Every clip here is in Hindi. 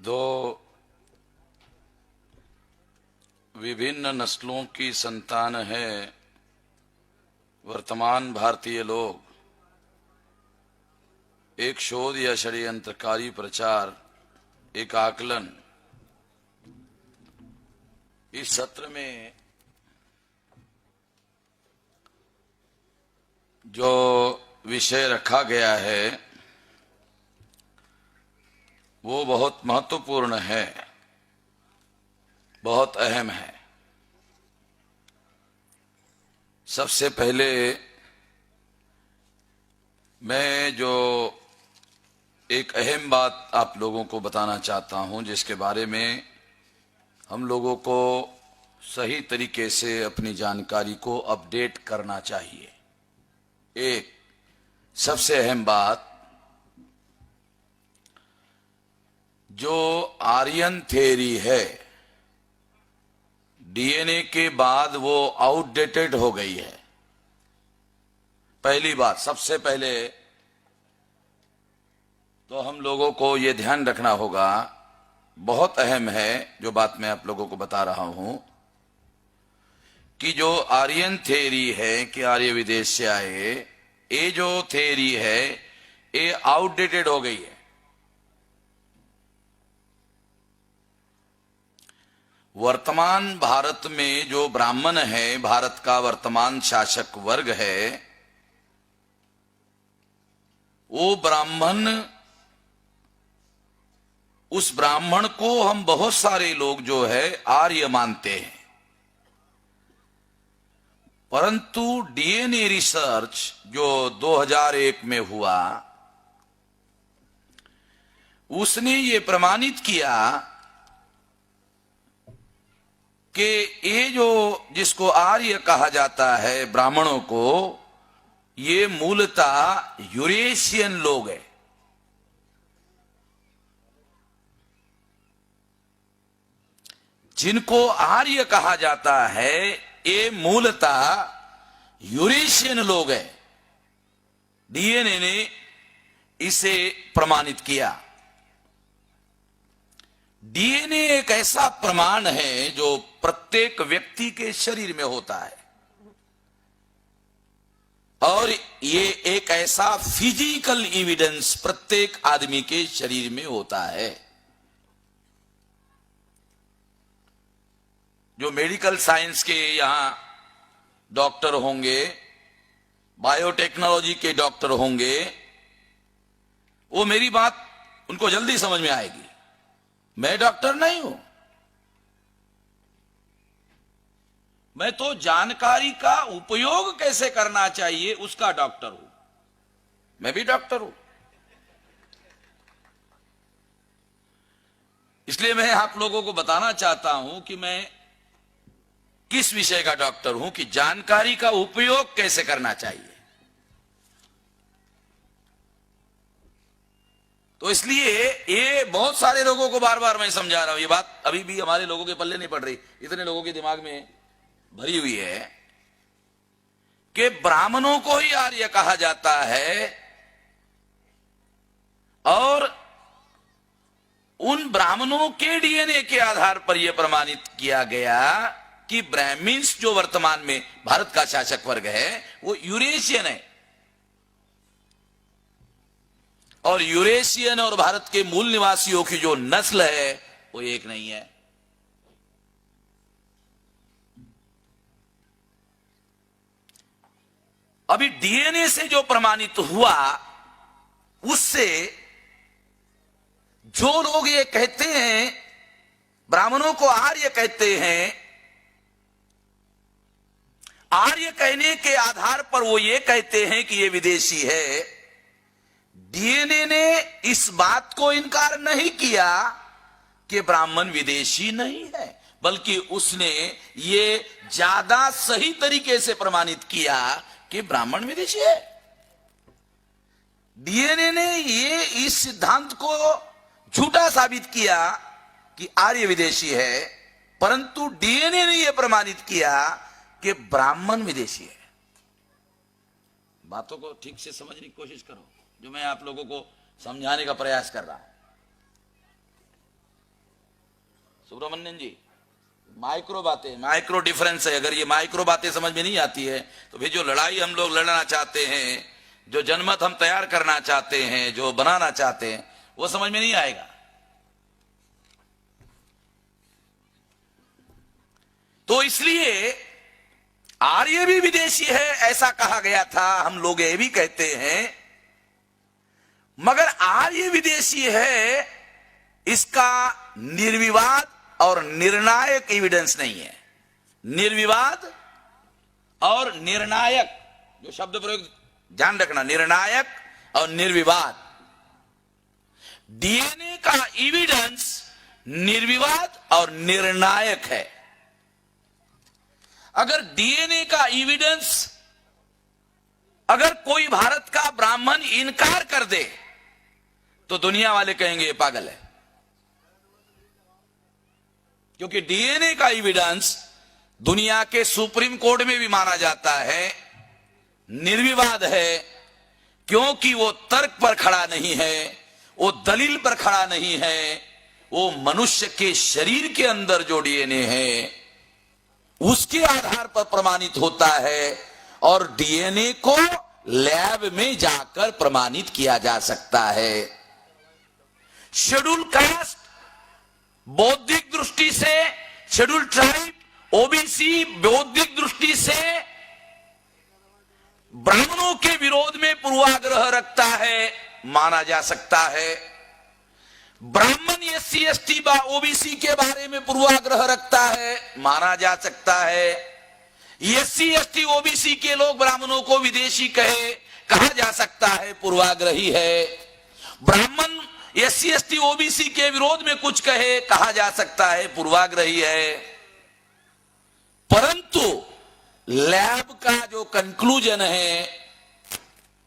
दो विभिन्न नस्लों की संतान है वर्तमान भारतीय लोग। एक शोध या षड्यंत्रकारी प्रचार, एक आकलन। इस सत्र में जो विषय रखा गया है वो बहुत महत्वपूर्ण है, बहुत अहम है। सबसे पहले मैं जो एक अहम बात आप लोगों को बताना चाहता हूं, जिसके बारे में हम लोगों को सही तरीके से अपनी जानकारी को अपडेट करना चाहिए। एक सबसे अहम बात, जो आर्यन थ्योरी है डीएनए के बाद वो आउटडेटेड हो गई है। पहली बात, सबसे पहले तो हम लोगों को ये ध्यान रखना होगा, बहुत अहम है जो बात मैं आप लोगों को बता रहा हूं, कि जो आर्यन थ्योरी है कि आर्य विदेश से आए, ये जो थ्योरी है ये आउटडेटेड हो गई है। वर्तमान भारत में जो ब्राह्मण है, भारत का वर्तमान शासक वर्ग है, वो ब्राह्मण, उस ब्राह्मण को हम बहुत सारे लोग जो है आर्य मानते हैं। परंतु डीएनए रिसर्च जो 2001 में हुआ, उसने ये प्रमाणित किया कि ये जो जिसको आर्य कहा जाता है ब्राह्मणों को, ये मूलतः यूरेशियन लोग हैं। जिनको आर्य कहा जाता है ये मूलतः यूरेशियन लोग हैं। डीएनए ने इसे प्रमाणित किया। डीएनए एक ऐसा प्रमाण है जो प्रत्येक व्यक्ति के शरीर में होता है, और ये एक ऐसा फिजिकल एविडेंस प्रत्येक आदमी के शरीर में होता है। जो मेडिकल साइंस के यहां डॉक्टर होंगे, बायोटेक्नोलॉजी के डॉक्टर होंगे, वो मेरी बात उनको जल्दी समझ में आएगी। मैं डॉक्टर नहीं हूं, मैं तो जानकारी का उपयोग कैसे करना चाहिए उसका डॉक्टर हूं। मैं भी डॉक्टर हूं, इसलिए मैं आप लोगों को बताना चाहता हूं कि मैं किस विषय का डॉक्टर हूं, कि जानकारी का उपयोग कैसे करना चाहिए। तो इसलिए ये बहुत सारे लोगों को बार बार मैं समझा रहा हूं, ये बात अभी भी हमारे लोगों के पल्ले नहीं पड़ रही, इतने लोगों के दिमाग में भरी हुई है कि ब्राह्मणों को ही आर्य कहा जाता है, और उन ब्राह्मणों के डीएनए के आधार पर यह प्रमाणित किया गया कि ब्राह्मण्स जो वर्तमान में भारत का शासक वर्ग है वो यूरेशियन है, और यूरेशियन और भारत के मूल निवासियों की जो नस्ल है वो एक नहीं है। अभी डीएनए से जो प्रमाणित हुआ, उससे जो लोग ये कहते हैं, ब्राह्मणों को आर्य कहते हैं, आर्य कहने के आधार पर वो ये कहते हैं कि ये विदेशी है। डीएनए ने इस बात को इनकार नहीं किया कि ब्राह्मण विदेशी नहीं है, बल्कि उसने ये ज्यादा सही तरीके से प्रमाणित किया कि ब्राह्मण विदेशी है। डीएनए ने ये इस सिद्धांत को झूठा साबित किया कि आर्य विदेशी है, परंतु डीएनए ने यह प्रमाणित किया कि ब्राह्मण विदेशी है। बातों को ठीक से समझने की कोशिश करो, जो मैं आप लोगों को समझाने का प्रयास कर रहा हूं। सुब्रमण्यन जी, माइक्रो बातें, माइक्रो डिफरेंस है। अगर ये माइक्रो बातें समझ में नहीं आती है तो फिर जो लड़ाई हम लोग लड़ना चाहते हैं, जो जनमत हम तैयार करना चाहते हैं, जो बनाना चाहते हैं, वो समझ में नहीं आएगा। तो इसलिए आर्य भी विदेशी है ऐसा कहा गया था, हम लोग ये भी कहते हैं, मगर आर्य विदेशी है इसका निर्विवाद और निर्णायक एविडेंस नहीं है। निर्विवाद और निर्णायक, जो शब्द प्रयोग ध्यान रखना, निर्णायक और निर्विवाद। डीएनए का एविडेंस निर्विवाद और निर्णायक है। अगर डीएनए का एविडेंस, अगर कोई भारत का ब्राह्मण इनकार कर दे तो दुनिया वाले कहेंगे ये पागल है, क्योंकि डीएनए का एविडेंस दुनिया के सुप्रीम कोर्ट में भी माना जाता है, निर्विवाद है, क्योंकि वो तर्क पर खड़ा नहीं है, वो दलील पर खड़ा नहीं है, वो मनुष्य के शरीर के अंदर जो डीएनए है उसके आधार पर प्रमाणित होता है, और डीएनए को लैब में जाकर प्रमाणित किया जा सकता है। शेड्यूल कास्ट बौद्धिक दृष्टि से, शेड्यूल ट्राइब, ओबीसी बौद्धिक दृष्टि से ब्राह्मणों के विरोध में पूर्वाग्रह रखता है, माना जा सकता है। ब्राह्मण एससी एसटी व ओबीसी के बारे में पूर्वाग्रह रखता है, माना जा सकता है। एससी एसटी ओबीसी के लोग ब्राह्मणों को विदेशी कहा जा सकता है, पूर्वाग्रही है। ब्राह्मण एससी एसटी ओबीसी के विरोध में कुछ कहा जा सकता है, पूर्वाग्रही है। परंतु लैब का जो कंक्लूजन है,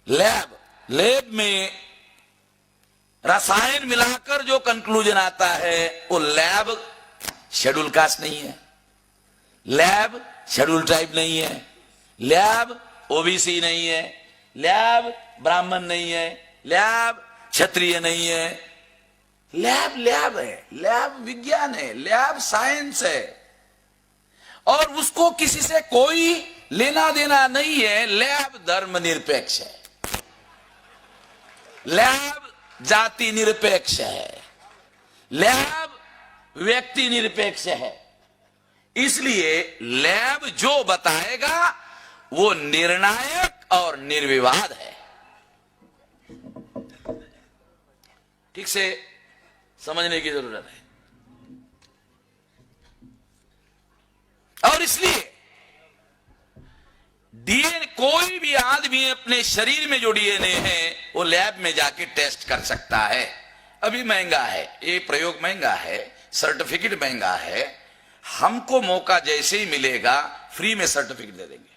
लैब में रसायन मिलाकर जो कंक्लूजन आता है, वो लैब शेड्यूल कास्ट नहीं है, लैब शेड्यूल ट्राइब नहीं है, लैब ओबीसी नहीं है, लैब ब्राह्मण नहीं है, लैब क्षत्रिय नहीं है। लैब है, लैब विज्ञान है, लैब साइंस है, और उसको किसी से कोई लेना देना नहीं है। लैब धर्मनिरपेक्ष है, लैब जाति निरपेक्ष है, लैब व्यक्ति निरपेक्ष है। इसलिए लैब जो बताएगा वो निर्णायक और निर्विवाद है। ठीक से समझने की जरूरत है। और इसलिए डीएनए, कोई भी आदमी अपने शरीर में जो डीएनए है वो लैब में जाके टेस्ट कर सकता है। अभी महंगा है ये प्रयोग, महंगा है, सर्टिफिकेट महंगा है। हमको मौका जैसे ही मिलेगा फ्री में सर्टिफिकेट दे देंगे।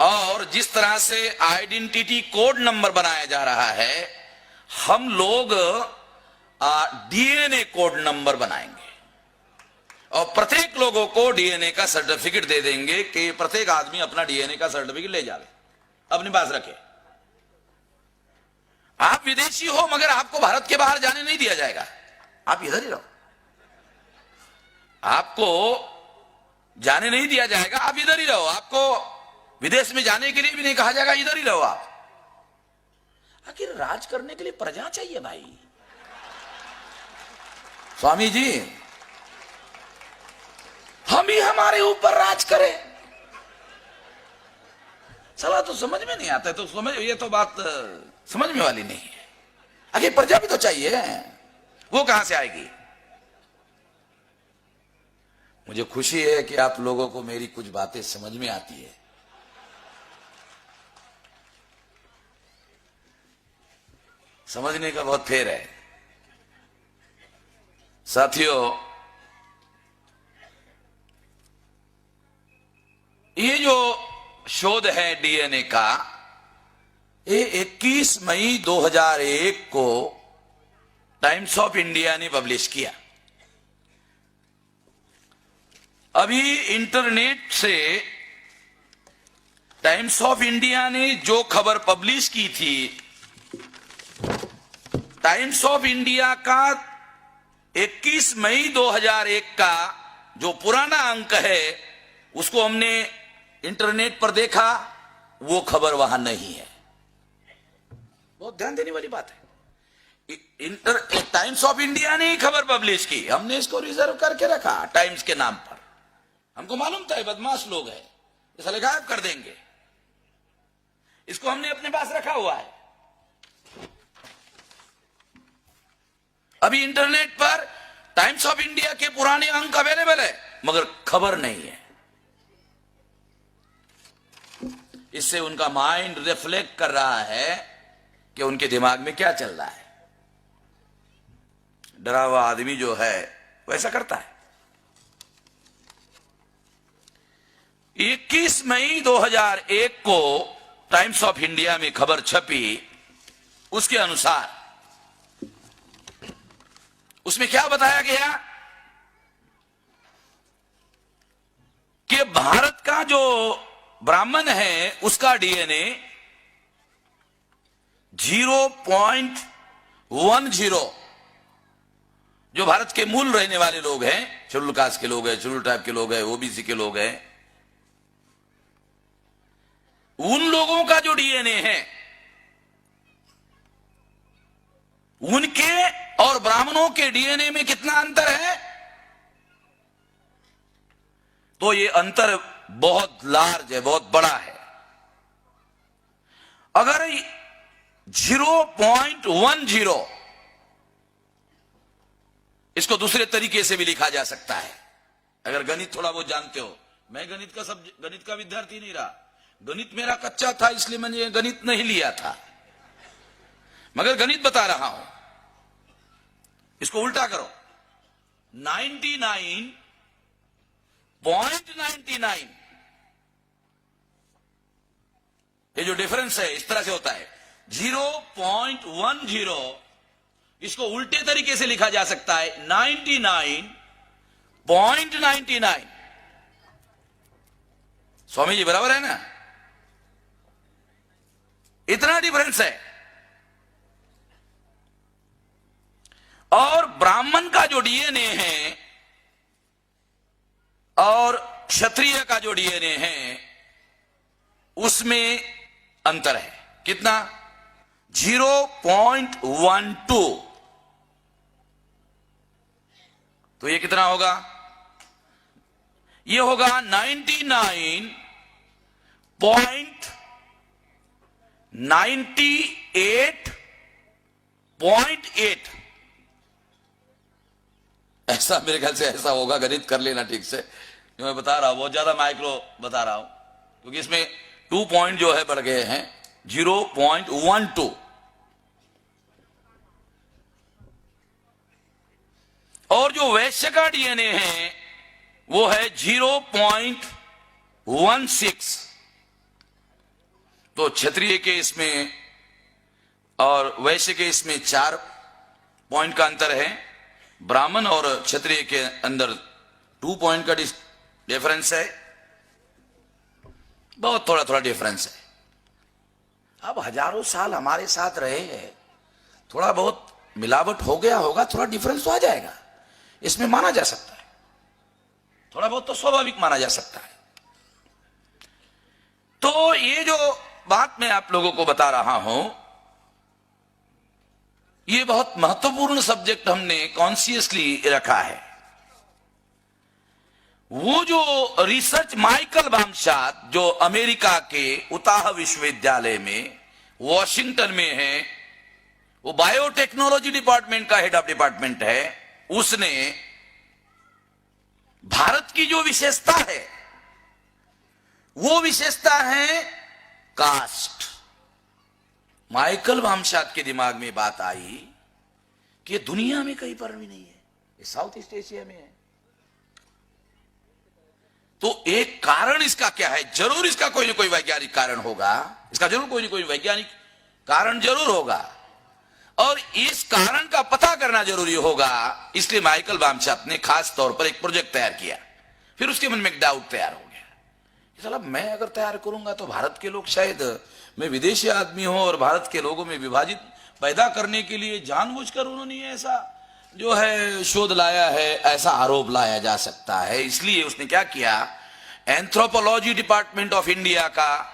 और जिस तरह से आइडेंटिटी कोड नंबर बनाया जा रहा है, हम लोग डीएनए कोड नंबर बनाएंगे और प्रत्येक लोगों को डीएनए का सर्टिफिकेट दे देंगे कि प्रत्येक आदमी अपना डीएनए का सर्टिफिकेट ले जावे, अपने पास रखे। आप विदेशी हो मगर आपको भारत के बाहर जाने नहीं दिया जाएगा, आप इधर ही रहो। आपको जाने नहीं दिया जाएगा, आप इधर ही रहो। आपको विदेश में जाने के लिए भी नहीं कहा जाएगा, इधर ही रहो आप। आखिर राज करने के लिए प्रजा चाहिए भाई। स्वामी जी, हम ही हमारे ऊपर राज करें, सलाह तो समझ में नहीं आता है। तो समझ, ये तो बात समझ में वाली नहीं है। आखिर प्रजा भी तो चाहिए, वो कहां से आएगी? मुझे खुशी है कि आप लोगों को मेरी कुछ बातें समझ में आती है। समझने का बहुत फेर है साथियों। ये जो शोध है डीएनए का, ये 21 मई 2001 को टाइम्स ऑफ इंडिया ने पब्लिश किया। अभी इंटरनेट से टाइम्स ऑफ इंडिया ने जो खबर पब्लिश की थी, टाइम्स ऑफ इंडिया का 21 मई 2001 का जो पुराना अंक है उसको हमने इंटरनेट पर देखा, वो खबर वहां नहीं है। बहुत ध्यान देने वाली बात है। टाइम्स ऑफ इंडिया ने ही खबर पब्लिश की, हमने इसको रिजर्व करके रखा टाइम्स के नाम पर। हमको मालूम था बदमाश लोग हैं, इसे गायब कर देंगे, इसको हमने अपने पास रखा हुआ है। अभी इंटरनेट पर टाइम्स ऑफ इंडिया के पुराने अंक अवेलेबल है, मगर खबर नहीं है। इससे उनका माइंड रिफ्लेक्ट कर रहा है कि उनके दिमाग में क्या चल रहा है। डरा हुआ आदमी जो है वैसा करता है। 21 मई 2001 को टाइम्स ऑफ इंडिया में खबर छपी, उसके अनुसार उसमें क्या बताया गया कि भारत का जो ब्राह्मण है उसका डीएनए 0.10, जो भारत के मूल रहने वाले लोग हैं, शेड्यूल कास्ट के लोग हैं, शेड्यूल ट्राइब के लोग हैं, ओबीसी के लोग हैं, उन लोगों का जो डीएनए है उनके और ब्राह्मणों के डीएनए में कितना अंतर है? तो ये अंतर बहुत लार्ज है, बहुत बड़ा है। अगर 0.10 इसको दूसरे तरीके से भी लिखा जा सकता है। अगर गणित थोड़ा बहुत जानते हो, मैं गणित का विद्यार्थी नहीं रहा, गणित मेरा कच्चा था, इसलिए मैंने गणित नहीं लिया था, मगर गणित बता रहा हूं। इसको उल्टा करो, 99.99, ये जो डिफरेंस है इस तरह से होता है। 0.10 इसको उल्टे तरीके से लिखा जा सकता है 99.99। स्वामी जी बराबर है ना? इतना डिफरेंस है। और ब्राह्मण का जो डीएनए है और क्षत्रिय का जो डीएनए है उसमें अंतर है। कितना? 0.12। तो ये कितना होगा? ये होगा 99.98.8। ऐसा मेरे ख्याल से ऐसा होगा, गणित कर लेना ठीक से, जो मैं बता रहा हूं बहुत ज्यादा माइक्रो बता रहा हूं, क्योंकि इसमें 2 पॉइंट जो है बढ़ गए हैं। 0.12 और जो वैश्य का डीएनए है वो है 0.16। तो क्षत्रिय के इसमें और वैश्य के इसमें 4 पॉइंट का अंतर है। ब्राह्मण और क्षत्रिय के अंदर 2 पॉइंट का डिफरेंस है, बहुत थोड़ा थोड़ा डिफरेंस है। अब हजारों साल हमारे साथ रहे हैं, थोड़ा बहुत मिलावट हो गया होगा, थोड़ा डिफरेंस तो आ जाएगा, इसमें माना जा सकता है, थोड़ा बहुत तो स्वाभाविक माना जा सकता है। तो ये जो बात मैं आप लोगों को बता रहा हूं, ये बहुत महत्वपूर्ण सब्जेक्ट हमने कॉन्शियसली रखा है। वो जो रिसर्च माइकल बामशात जो अमेरिका के उताह विश्वविद्यालय में वॉशिंगटन में है, वो बायोटेक्नोलॉजी डिपार्टमेंट का हेड ऑफ डिपार्टमेंट है, उसने भारत की जो विशेषता है वो विशेषता है कास्ट। माइकल बामशात के दिमाग में बात आई कि दुनिया में कहीं पर भी नहीं है, ये साउथ ईस्ट एशिया में है। तो एक कारण इसका क्या है? जरूर इसका कोई ना कोई वैज्ञानिक कारण होगा, इसका जरूर कोई ना कोई वैज्ञानिक कारण जरूर होगा, और इस कारण का पता करना जरूरी होगा। इसलिए माइकल बामशात ने खास तौर पर एक प्रोजेक्ट तैयार किया। फिर उसके मन में एक डाउट तैयार हो गया, चलो मैं अगर तैयार करूंगा तो भारत के लोग, शायद मैं विदेशी आदमी हूं और भारत के लोगों में विभाजित पैदा करने के लिए जानबूझकर उन्होंने ऐसा जो है शोध लाया है, ऐसा आरोप लाया जा सकता है। इसलिए उसने क्या किया, एंथ्रोपोलॉजी डिपार्टमेंट ऑफ इंडिया का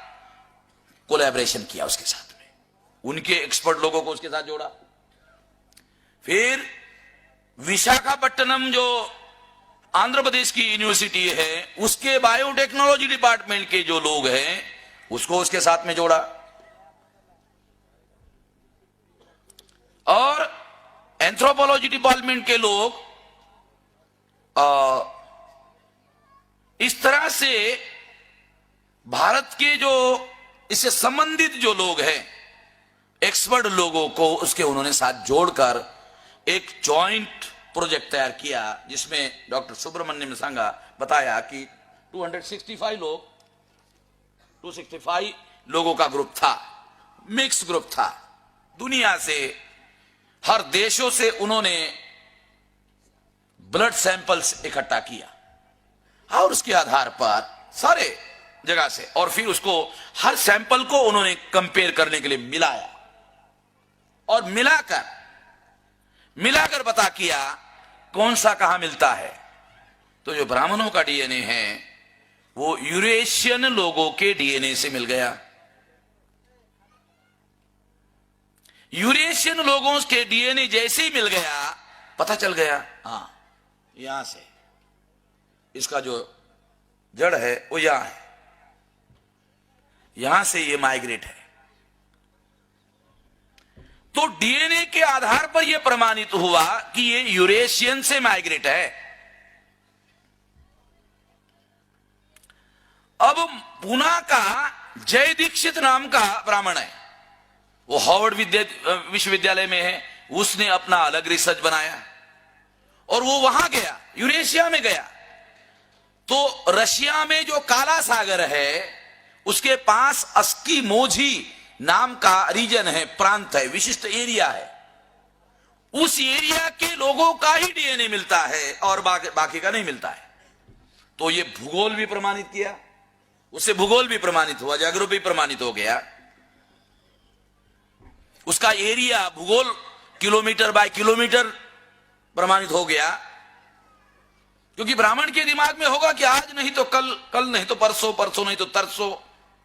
कोलैबोरेशन किया उसके साथ में, उनके एक्सपर्ट लोगों को उसके साथ जोड़ा। फिर विशाखापट्टनम जो आंध्र प्रदेश की यूनिवर्सिटी है, उसके बायोटेक्नोलॉजी डिपार्टमेंट के जो लोग हैं उसको उसके साथ में जोड़ा, और एंथ्रोपोलॉजी डिपार्टमेंट के लोग इस तरह से भारत के जो इससे संबंधित जो लोग हैं एक्सपर्ट लोगों को उसके उन्होंने साथ जोड़कर एक जॉइंट प्रोजेक्ट तैयार किया, जिसमें डॉक्टर सुब्रमण्यम सांगा बताया कि 265 लोगों का ग्रुप था, मिक्स ग्रुप था। दुनिया से हर देशों से उन्होंने ब्लड सैंपल्स इकट्ठा किया और उसके आधार पर सारे जगह से, और फिर उसको हर सैंपल को उन्होंने कंपेयर करने के लिए मिलाया और मिलाकर पता किया कौन सा कहां मिलता है। तो जो ब्राह्मणों का डीएनए है वो यूरेशियन लोगों के डीएनए से मिल गया। यूरेशियन लोगों के डीएनए जैसे ही मिल गया, पता चल गया हां यहां से इसका जो जड़ है वो यहां है, यहां से ये माइग्रेट है। तो डीएनए के आधार पर यह प्रमाणित हुआ कि ये यूरेशियन से माइग्रेट है। अब पुणे का जय दीक्षित नाम का ब्राह्मण है, वो हार्वर्ड विश्वविद्यालय में है, उसने अपना अलग रिसर्च बनाया और वो वहां गया, यूरेशिया में गया। तो रशिया में जो काला सागर है उसके पास अस्कीमोझी नाम का रीजन है, प्रांत है, विशिष्ट एरिया है। उस एरिया के लोगों का ही डीएनए मिलता है और बाकी का नहीं मिलता है। तो ये भूगोल भी प्रमाणित किया, उससे भूगोल भी प्रमाणित हुआ, ज्योग्राफी भी प्रमाणित हो गया, उसका एरिया भूगोल किलोमीटर बाय किलोमीटर प्रमाणित हो गया। क्योंकि ब्राह्मण के दिमाग में होगा कि आज नहीं तो कल, कल नहीं तो परसों, परसों नहीं तो तरसों,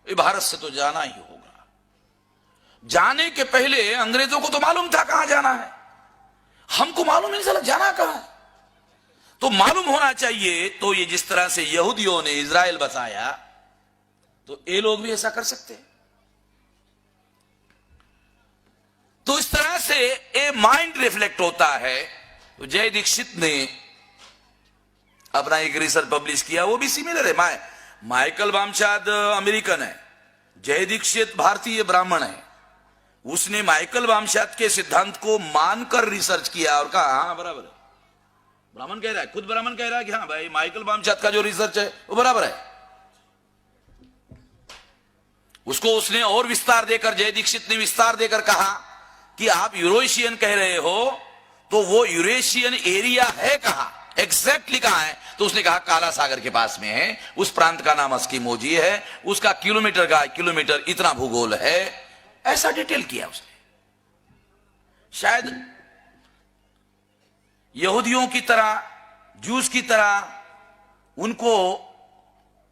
भारत से तो जाना ही होगा। जाने के पहले अंग्रेजों को तो मालूम था कहां जाना है, हमको मालूम नहीं चला जाना कहां है। तो मालूम होना चाहिए। तो ये जिस तरह से यहूदियों ने इजराइल बसाया, तो ये लोग भी ऐसा कर सकते हैं। तो इस तरह से ये माइंड रिफ्लेक्ट होता है। तो जय दीक्षित ने अपना एक रिसर्च पब्लिश किया, वो भी सिमिलर है। माइकल वामशाद अमेरिकन है, जय दीक्षित भारतीय ब्राह्मण है। उसने माइकल वामशाद के सिद्धांत को मानकर रिसर्च किया और कहा हाँ बराबर है, ब्राह्मण कह रहा है, खुद ब्राह्मण कह रहा है कि हाँ भाई माइकल वामशाद का जो रिसर्च है वो बराबर है। उसको उसने और विस्तार देकर, जय दीक्षित ने विस्तार देकर कहा कि आप यूरेशियन कह रहे हो, तो वो यूरेशियन एरिया है कहां, एग्जैक्टली कहां है? तो उसने कहा काला सागर के पास में है, उस प्रांत का नाम अस्कीमोझी है, उसका किलोमीटर का किलोमीटर इतना भूगोल है, ऐसा डिटेल किया उसने। शायद यहूदियों की तरह, जूस की तरह उनको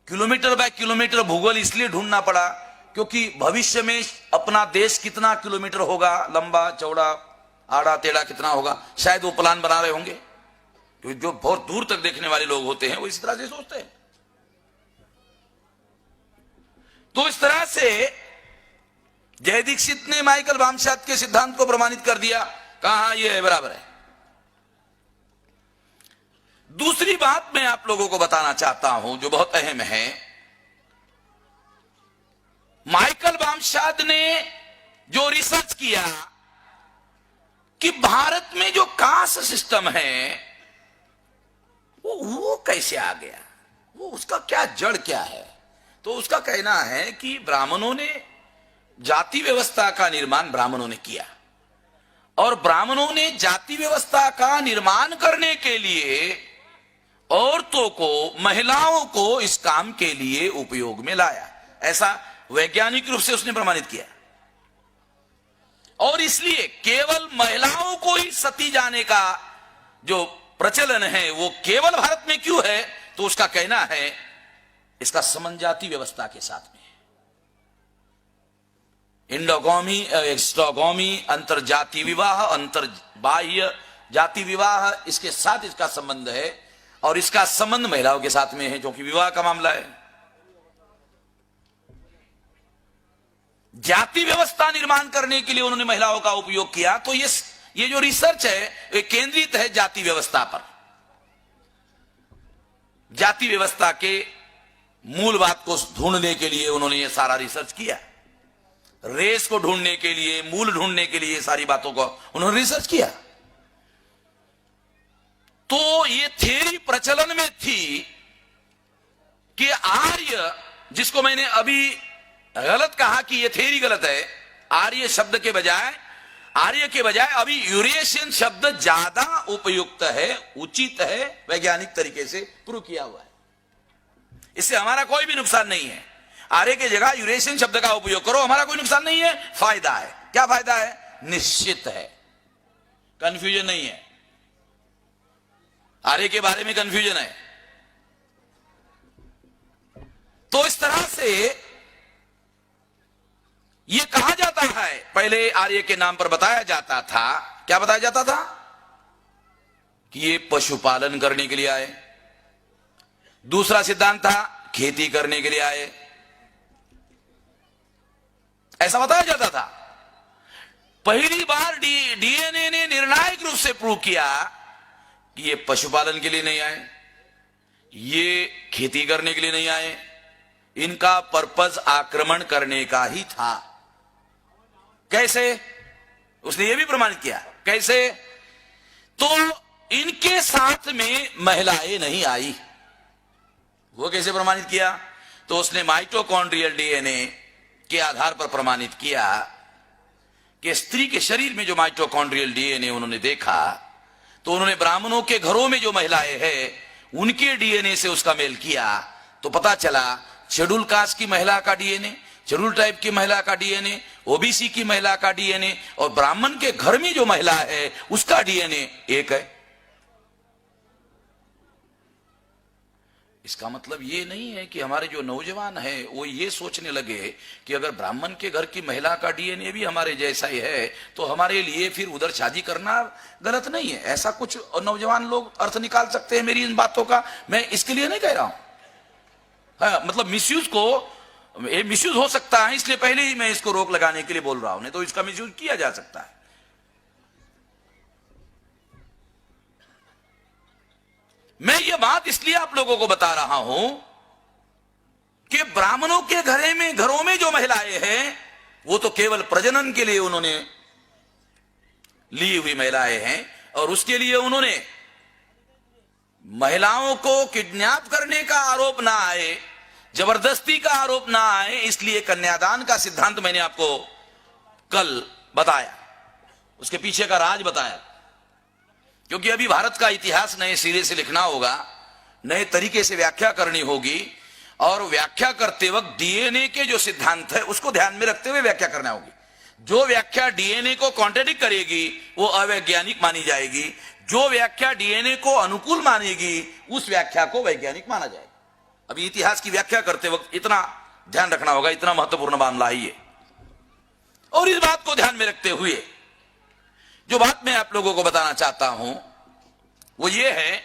किलोमीटर बाय किलोमीटर भूगोल इसलिए ढूंढना पड़ा क्योंकि भविष्य में अपना देश कितना किलोमीटर होगा, लंबा चौड़ा आड़ा टेढ़ा कितना होगा, शायद वो प्लान बना रहे होंगे। क्योंकि जो बहुत दूर तक देखने वाले लोग होते हैं वो इस तरह से सोचते हैं। तो इस तरह से जय दीक्षित ने माइकल वामशाद के सिद्धांत को प्रमाणित कर दिया, कहा ये है बराबर है। दूसरी बात मैं आप लोगों को बताना चाहता हूं जो बहुत अहम है। माइकल वामशाद ने जो रिसर्च किया कि भारत में जो कास्ट सिस्टम है वो कैसे आ गया, वो उसका क्या जड़ क्या है, तो उसका कहना है कि ब्राह्मणों ने जाति व्यवस्था का निर्माण ब्राह्मणों ने किया और ब्राह्मणों ने जाति व्यवस्था का निर्माण करने के लिए औरतों को, महिलाओं को इस काम के लिए उपयोग में लाया। ऐसा वैज्ञानिक रूप से उसने प्रमाणित किया और इसलिए केवल महिलाओं को ही सती जाने का जो प्रचलन है वो केवल भारत में क्यों है, तो उसका कहना है इसका संबंध जाति व्यवस्था के साथ में। इंडोगोमी, एक्सट्रागोमी, अंतरजाति विवाह, अंतर बाह्य जाति विवाह, इसके साथ इसका संबंध है। और इसका संबंध महिलाओं के साथ में है, क्योंकि विवाह का मामला है। जाति व्यवस्था निर्माण करने के लिए उन्होंने महिलाओं का उपयोग किया। तो ये जो रिसर्च है ये केंद्रित है जाति व्यवस्था पर। जाति व्यवस्था के मूल बात को ढूंढने के लिए उन्होंने ये सारा रिसर्च किया। रेस को ढूंढने के लिए, मूल ढूंढने के लिए सारी बातों को उन्होंने रिसर्च किया। तो ये थ्योरी प्रचलन में थी कि आर्य, जिसको मैंने अभी गलत कहा कि ये थ्योरी गलत है, आर्य शब्द के बजाय, आर्य के बजाय अभी यूरेशियन शब्द ज्यादा उपयुक्त है, उचित है, वैज्ञानिक तरीके से प्रूव किया हुआ है। इससे हमारा कोई भी नुकसान नहीं है। आर्य के जगह यूरेशियन शब्द का उपयोग करो, हमारा कोई नुकसान नहीं है, फायदा है। क्या फायदा है? निश्चित है, कंफ्यूजन नहीं है। आर्य के बारे में कंफ्यूजन है। तो इस तरह से यह कहा जाता है, पहले आर्य के नाम पर बताया जाता था। क्या बताया जाता था? कि ये पशुपालन करने के लिए आए। दूसरा सिद्धांत था खेती करने के लिए आए, ऐसा बताया जाता था। पहली बार डीएनए ने निर्णायक रूप से प्रूव किया कि ये पशुपालन के लिए नहीं आए, ये खेती करने के लिए नहीं आए, इनका पर्पस आक्रमण करने का ही था। कैसे? उसने ये भी प्रमाणित किया। कैसे? तो इनके साथ में महिलाएं नहीं आई। वो कैसे प्रमाणित किया? तो उसने माइटोकॉन्ड्रियल डीएनए के आधार पर प्रमाणित किया कि स्त्री के शरीर में जो माइटोकॉन्ड्रियल डीएनए उन्होंने देखा, तो उन्होंने ब्राह्मणों के घरों में जो महिलाएं हैं उनके डीएनए से उसका मेल किया। तो पता चला शेड्यूल कास्ट की महिला का डीएनए, शेड्यूल टाइप की महिला का डीएनए, ओबीसी की महिला का डीएनए और ब्राह्मण के घर में जो महिला है उसका डीएनए एक है। इसका मतलब ये नहीं है कि हमारे जो नौजवान हैं वो ये सोचने लगे कि अगर ब्राह्मण के घर की महिला का डीएनए भी हमारे जैसा ही है तो हमारे लिए फिर उधर शादी करना गलत नहीं है। ऐसा कुछ नौजवान लोग अर्थ निकाल सकते हैं मेरी इन बातों का। मैं इसके लिए नहीं कह रहा हूं, हाँ, मतलब मिसयूज को, ये मिसयूज हो सकता है, इसलिए पहले ही मैं इसको रोक लगाने के लिए बोल रहा हूं, नहीं तो इसका मिसयूज किया जा सकता है। मैं ये बात इसलिए आप लोगों को बता रहा हूं कि ब्राह्मणों के घरों में जो महिलाएं हैं वो तो केवल प्रजनन के लिए उन्होंने ली हुई महिलाएं हैं, और उसके लिए उन्होंने महिलाओं को किडनैप करने का आरोप ना आए, जबरदस्ती का आरोप ना आए, इसलिए कन्यादान का सिद्धांत मैंने आपको कल बताया, उसके पीछे का राज बताया। क्योंकि अभी भारत का इतिहास नए सिरे से लिखना होगा, नए तरीके से व्याख्या करनी होगी, और व्याख्या करते वक्त डीएनए के जो सिद्धांत है उसको ध्यान में रखते हुए व्याख्या करना होगी। जो व्याख्या डीएनए को कॉन्ट्रडिक्ट करेगी वो अवैज्ञानिक मानी जाएगी, जो व्याख्या डीएनए को अनुकूल मानेगी उस व्याख्या को वैज्ञानिक माना जाएगा। अभी इतिहास की व्याख्या करते वक्त इतना ध्यान रखना होगा, इतना महत्वपूर्ण मामला है ये। और इस बात को ध्यान में रखते हुए जो बात मैं आप लोगों को बताना चाहता हूं वो ये है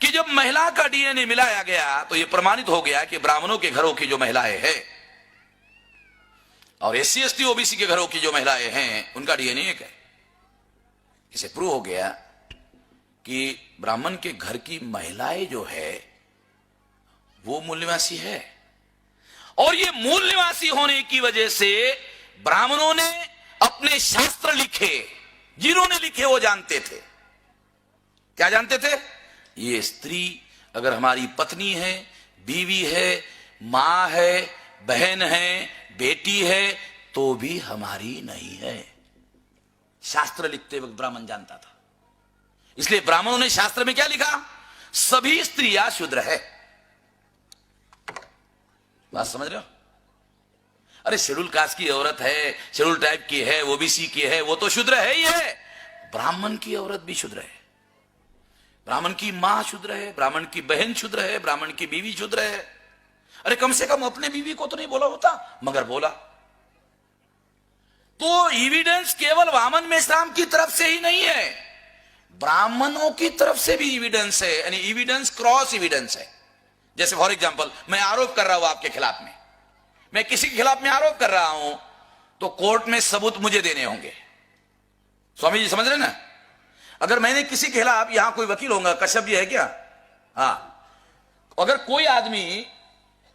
कि जब महिला का डीएनए मिलाया गया तो ये प्रमाणित हो गया कि ब्राह्मणों के घरों की जो महिलाएं हैं और एससी एसटी ओबीसी के घरों की जो महिलाएं हैं उनका डीएनए एक है। इसे प्रूव हो गया कि ब्राह्मण के घर की महिलाएं जो है वो मूल निवासी है, और ये मूल निवासी होने की वजह से ब्राह्मणों ने अपने शास्त्र लिखे, जिन्होंने लिखे वो जानते थे। क्या जानते थे? ये स्त्री अगर हमारी पत्नी है, बीवी है, मां है, बहन है, बेटी है, तो भी हमारी नहीं है। शास्त्र लिखते वक्त ब्राह्मण जानता था। इसलिए ब्राह्मणों ने शास्त्र में क्या लिखा? सभी स्त्रियां शूद्र है। बात समझ रहे हो? अरे शेड्यूल कास्ट की औरत है, शेड्यूल टाइप की है, ओबीसी की है, वो तो शूद्र है ही है। ब्राह्मण की औरत भी शूद्र है। ब्राह्मण की मां शूद्र है, ब्राह्मण की बहन शूद्र है, ब्राह्मण की बीवी शूद्र है। अरे कम से कम अपने बीवी को तो नहीं बोला होता, मगर बोला। तो एविडेंस केवल वामन मेश्राम की तरफ से ही नहीं है, ब्राह्मणों की तरफ से भी एविडेंस है, यानी एविडेंस क्रॉस एविडेंस है। जैसे फॉर एग्जांपल मैं आरोप कर रहा हूं आपके खिलाफ में, मैं किसी के खिलाफ में आरोप कर रहा हूं, तो कोर्ट में सबूत मुझे देने होंगे। स्वामी जी समझ रहे ना? अगर मैंने किसी के खिलाफ, यहां कोई वकील होगा, कश्यप जी है क्या? हाँ, अगर कोई आदमी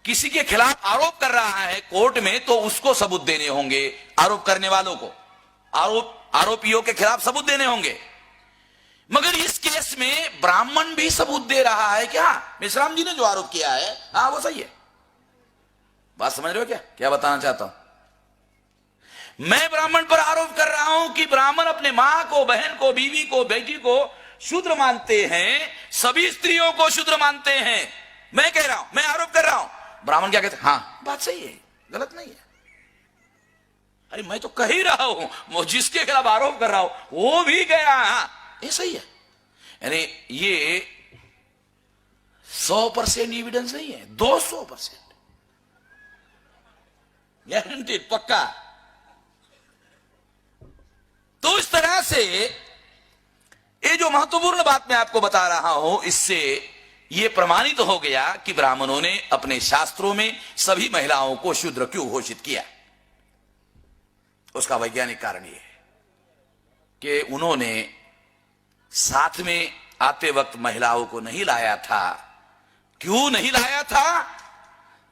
किसी के खिलाफ आरोप कर रहा है कोर्ट में, तो उसको सबूत देने होंगे, आरोप करने वालों को, आरोपियों के खिलाफ सबूत देने होंगे। मगर इस केस में ब्राह्मण भी सबूत दे रहा है क्या? मेश्राम जी ने जो आरोप किया है, हाँ वो सही है। बात समझ रहे हो क्या क्या बताना चाहता हूं? मैं ब्राह्मण पर आरोप कर रहा हूं कि ब्राह्मण अपने मां को, बहन को, बीवी को, बेटी को शूद्र मानते हैं, सभी स्त्रियों को शूद्र मानते हैं। मैं कह रहा हूं, मैं आरोप कर रहा हूं, ब्राह्मण क्या कहते हैं? हाँ बात सही है, गलत नहीं है। अरे मैं तो कह ही रहा हूं, वो जिसके खिलाफ आरोप कर रहा हूं वो भी कह रहा है हाँ ये सही है। यानी ये 100% एविडेंस नहीं है, 200% गारंटीड, पक्का। तो इस तरह से ये जो महत्वपूर्ण बात मैं आपको बता रहा हूं, इससे यह प्रमाणित हो गया कि ब्राह्मणों ने अपने शास्त्रों में सभी महिलाओं को शूद्र क्यों घोषित किया। उसका वैज्ञानिक कारण यह है कि उन्होंने साथ में आते वक्त महिलाओं को नहीं लाया था। क्यों नहीं लाया था?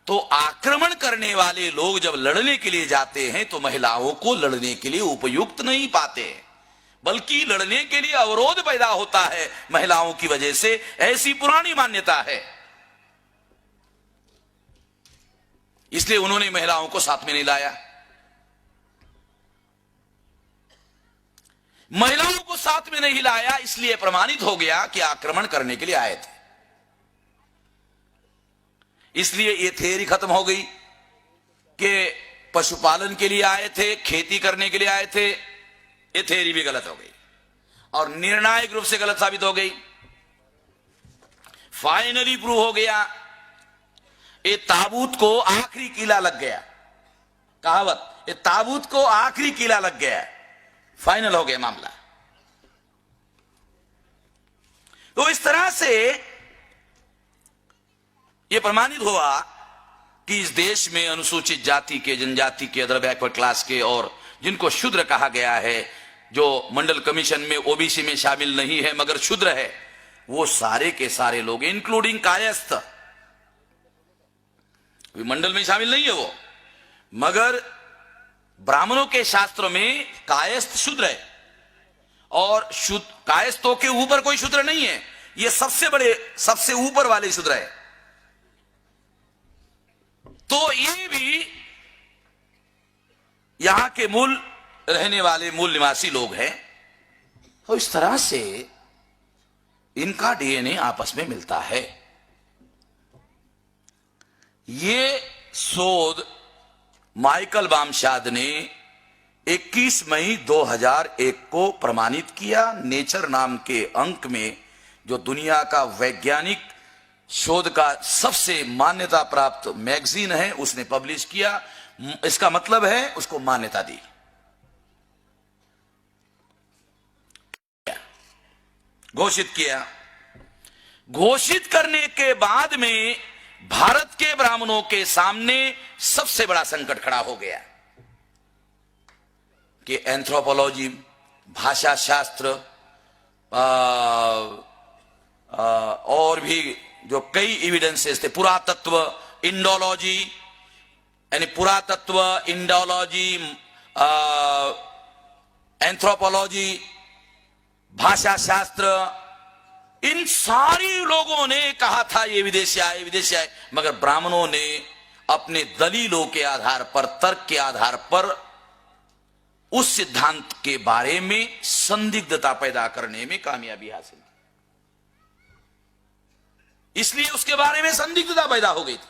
तो आक्रमण करने वाले लोग जब लड़ने के लिए जाते हैं तो महिलाओं को लड़ने के लिए उपयुक्त नहीं पाते, बल्कि लड़ने के लिए अवरोध पैदा होता है महिलाओं की वजह से। ऐसी पुरानी मान्यता है, इसलिए उन्होंने महिलाओं को साथ में नहीं लाया। महिलाओं को साथ में नहीं लाया, इसलिए प्रमाणित हो गया कि आक्रमण करने के लिए आए थे। इसलिए यह थियरी खत्म हो गई कि पशुपालन के लिए आए थे, खेती करने के लिए आए थे। यह थियरी भी गलत हो गई और निर्णायक रूप से गलत साबित हो गई। फाइनली प्रूव हो गया, ये ताबूत को आखिरी कीला लग गया। कहावत, ये ताबूत को आखिरी कीला लग गया, फाइनल हो गया मामला। तो इस तरह से यह प्रमाणित हुआ कि इस देश में अनुसूचित जाति के, जनजाति के, अदर बैकवर्ड क्लास के और जिनको शूद्र कहा गया है, जो मंडल कमीशन में ओबीसी में शामिल नहीं है मगर शूद्र है, वो सारे के सारे लोग, इंक्लूडिंग कायस्थ, मंडल में शामिल नहीं है वो, मगर ब्राह्मणों के शास्त्र में कायस्थ शूद्र है और कायस्थों के ऊपर कोई शूद्र नहीं है। ये सबसे बड़े, सबसे ऊपर वाले शूद्र है। तो ये भी यहां के मूल रहने वाले, मूल निवासी लोग हैं। तो इस तरह से इनका डीएनए आपस में मिलता है। ये शोध माइकल बामशाद ने 21 मई 2001 को प्रमाणित किया। नेचर नाम के अंक में, जो दुनिया का वैज्ञानिक शोध का सबसे मान्यता प्राप्त मैगजीन है, उसने पब्लिश किया। इसका मतलब है उसको मान्यता दी। घोषित किया। घोषित करने के बाद में भारत के ब्राह्मणों के सामने सबसे बड़ा संकट खड़ा हो गया कि एंथ्रोपोलॉजी, भाषा शास्त्र और भी जो कई एविडेंसेस थे, पुरातत्व, इंडोलॉजी, यानी पुरातत्व, इंडोलॉजी, एंथ्रोपोलॉजी, भाषा शास्त्र, इन सारी लोगों ने कहा था ये विदेशी आए, विदेशी आए, मगर ब्राह्मणों ने अपने दलीलों के आधार पर, तर्क के आधार पर उस सिद्धांत के बारे में संदिग्धता पैदा करने में कामयाबी हासिल की। इसलिए उसके बारे में संदिग्धता पैदा हो गई थी,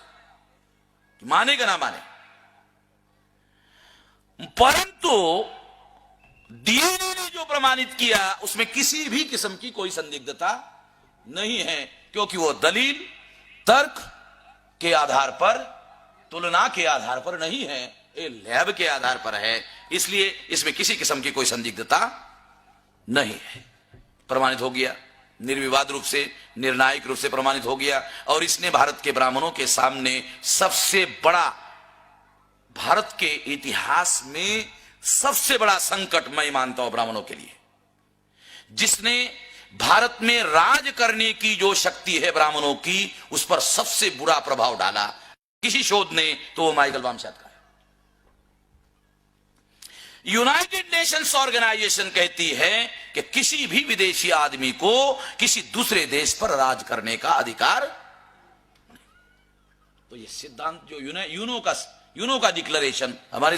मानेगा ना माने। परंतु डीएनए ने जो प्रमाणित किया उसमें किसी भी किस्म की कोई संदिग्धता नहीं है, क्योंकि वो दलील तर्क के आधार पर, तुलना के आधार पर नहीं है, ये लैब के आधार पर है। इसलिए इसमें किसी किस्म की कोई संदिग्धता नहीं है। प्रमाणित हो गया, निर्विवाद रूप से, निर्णायक रूप से प्रमाणित हो गया। और इसने भारत के ब्राह्मणों के सामने सबसे बड़ा, भारत के इतिहास में सबसे बड़ा संकट मैं मानता हूं ब्राह्मणों के लिए, जिसने भारत में राज करने की जो शक्ति है ब्राह्मणों की, उस पर सबसे बुरा प्रभाव डाला किसी शोध ने, तो वो माइकल वामशात का है। यूनाइटेड नेशंस ऑर्गेनाइजेशन कहती है कि किसी भी विदेशी आदमी को किसी दूसरे देश पर राज करने का अधिकार नहीं। तो ये सिद्धांत जो यूनो का डिक्लेरेशन हमारे